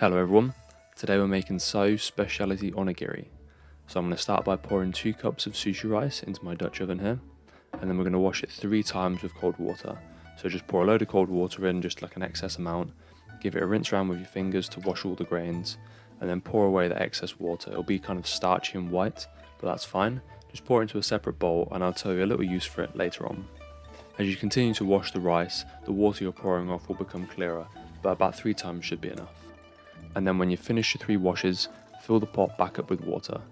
Hello everyone, today we're making Sayu Speciality Onigiri. So I'm going to start by pouring 2 cups of sushi rice into my Dutch oven here, and then we're going to wash it 3 times with cold water. So just pour a load of cold water in, just like an excess amount, give it a rinse around with your fingers to wash all the grains, and then pour away the excess water. It'll be kind of starchy and white, but that's fine. Just pour it into a separate bowl and I'll tell you a little use for it later on. As you continue to wash the rice, the water you're pouring off will become clearer, but about 3 times should be enough. And then when you finish your 3 washes, fill the pot back up with water.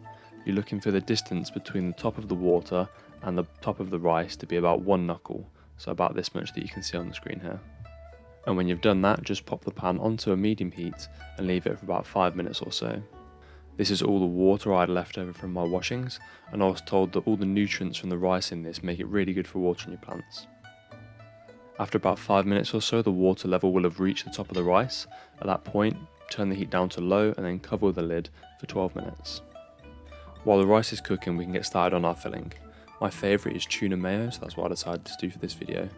You're looking for the distance between the top of the water and the top of the rice to be about 1 knuckle, so about this much that you can see on the screen here. And when you've done that, just pop the pan onto a medium heat and leave it for about 5 minutes or so. This is all the water I had left over from my washings, and I was told that all the nutrients from the rice in this make it really good for watering your plants. After about 5 minutes or so, the water level will have reached the top of the rice. At that point, turn the heat down to low and then cover with the lid for 12 minutes. While the rice is cooking, we can get started on our filling. My favourite is Tuna-Mayo, so that's what I decided to do for this video.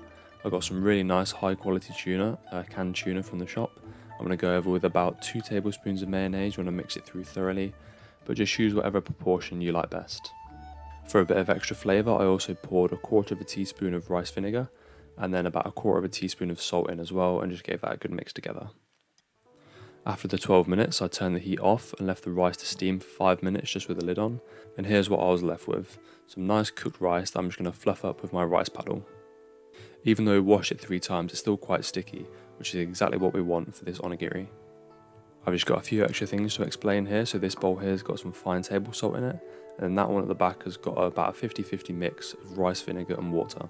I got some really nice high quality tuna, canned tuna from the shop. I'm going to go over with about 2 tablespoons of mayonnaise. You want to mix it through thoroughly, but just use whatever proportion you like best. For a bit of extra flavour, I also poured 1/4 teaspoon of rice vinegar and then about 1/4 teaspoon of salt in as well, and just gave that a good mix together. After the 12 minutes, I turned the heat off and left the rice to steam for 5 minutes just with the lid on. And here's what I was left with. Some nice cooked rice that I'm just going to fluff up with my rice paddle. Even though we washed it 3 times, it's still quite sticky, which is exactly what we want for this onigiri. I've just got a few extra things to explain here. So this bowl here has got some fine table salt in it, and then that one at the back has got about a 50-50 mix of rice vinegar and water.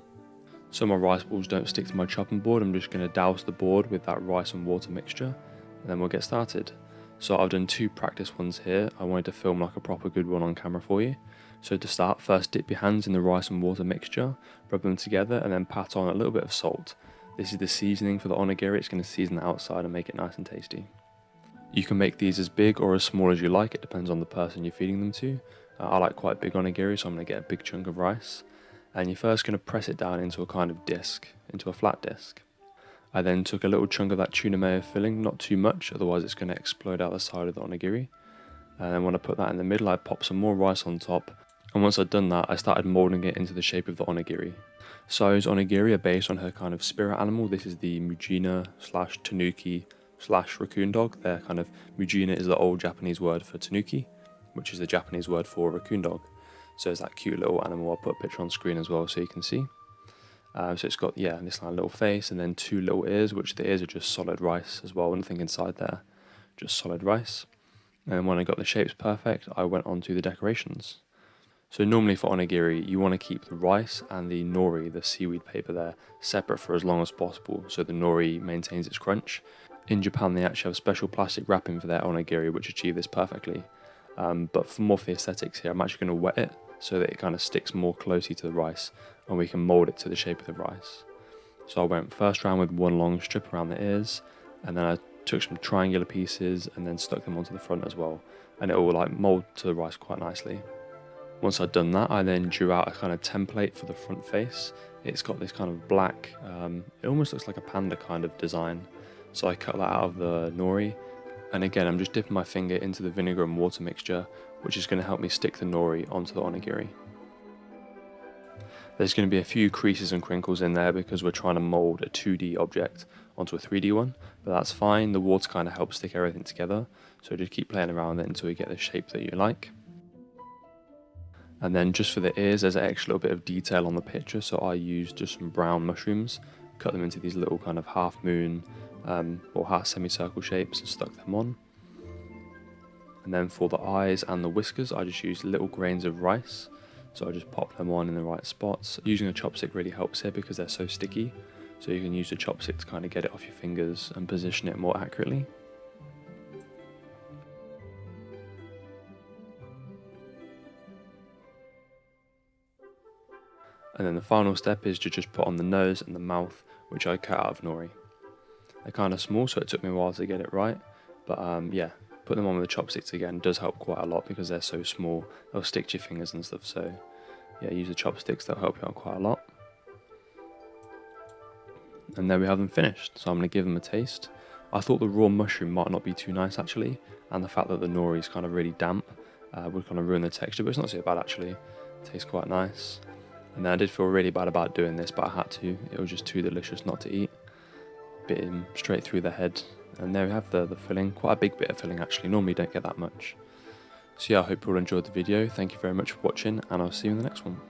So my rice balls don't stick to my chopping board, I'm just going to douse the board with that rice and water mixture, and then we'll get started. So I've done 2 practice ones here. I wanted to film like a proper good one on camera for you. So to start, first dip your hands in the rice and water mixture, rub them together, and then pat on a little bit of salt. This is the seasoning for the onigiri. It's going to season the outside and make it nice and tasty. You can make these as big or as small as you like, it depends on the person you're feeding them to. I like quite big onigiri, so I'm going to get a big chunk of rice. And you're first going to press it down into a kind of disc, into a flat disc. I then took a little chunk of that Tuna-Mayo filling, not too much, otherwise it's going to explode out the side of the onigiri. And then when I put that in the middle, I popped some more rice on top. And once I'd done that, I started moulding it into the shape of the onigiri. Sayu's onigiri are based on her kind of spirit animal. This is the Mujina/Tanuki/raccoon dog. Their kind of Mujina is the old Japanese word for Tanuki, which is the Japanese word for raccoon dog. So it's that cute little animal. I'll put a picture on screen as well so you can see. So it's got, this little face and then 2 little ears, which the ears are just solid rice as well, nothing inside there, just solid rice. And then when I got the shapes perfect, I went on to the decorations. So normally for onigiri, you want to keep the rice and the nori, the seaweed paper there, separate for as long as possible so the nori maintains its crunch. In Japan, they actually have special plastic wrapping for their onigiri, which achieve this perfectly. But for more for the aesthetics here, I'm actually going to wet it so that it kind of sticks more closely to the rice and we can mould it to the shape of the rice. So I went first round with 1 long strip around the ears, and then I took some triangular pieces and then stuck them onto the front as well, and it all mould to the rice quite nicely. Once I'd done that, I then drew out a kind of template for the front face. It's got this kind of black, it almost looks like a panda kind of design. So I cut that out of the nori, and again I'm just dipping my finger into the vinegar and water mixture, which is going to help me stick the nori onto the onigiri. There's going to be a few creases and crinkles in there because we're trying to mould a 2D object onto a 3D one, but that's fine. The water kind of helps stick everything together, so just keep playing around with it until you get the shape that you like. And then just for the ears, there's an extra little bit of detail on the picture, so I used just some brown mushrooms, cut them into these little kind of half moon or half semicircle shapes and stuck them on. And then for the eyes and the whiskers, I just used little grains of rice. So I just pop them on in the right spots. Using a chopstick really helps here because they're so sticky. So you can use the chopstick to kind of get it off your fingers and position it more accurately. And then the final step is to just put on the nose and the mouth, which I cut out of nori. They're kind of small, so it took me a while to get it right. But put them on with the chopsticks again does help quite a lot because they're so small. They'll stick to your fingers and stuff, so use the chopsticks, they'll help you out quite a lot. And there we have them finished, so I'm going to give them a taste. I thought the raw mushroom might not be too nice actually, and the fact that the nori is kind of really damp would kind of ruin the texture, but it's not so bad actually. It tastes quite nice. And then I did feel really bad about doing this, but I had to. It was just too delicious not to eat. Bit him straight through the head. And there we have the filling. Quite a big bit of filling actually. Normally don't get that much. So yeah, I hope you all enjoyed the video. Thank you very much for watching, and I'll see you in the next one.